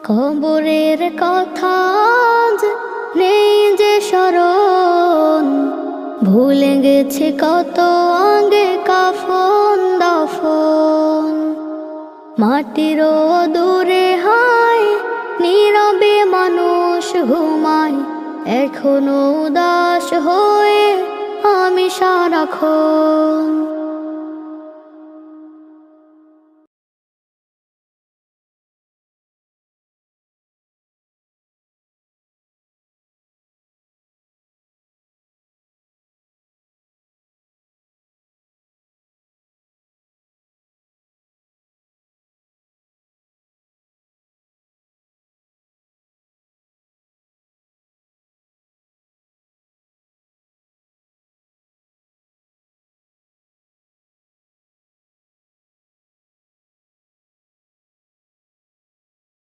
কবরের কথা আজ নেই যে স্মরণ, ভুলে গেছে কত আগে কাফন দাফন। মাটিরও দূরে হায় নীরবে মানুষ ঘুমায়, এখনো উদাস হয়ে আমি সারাক্ষণ।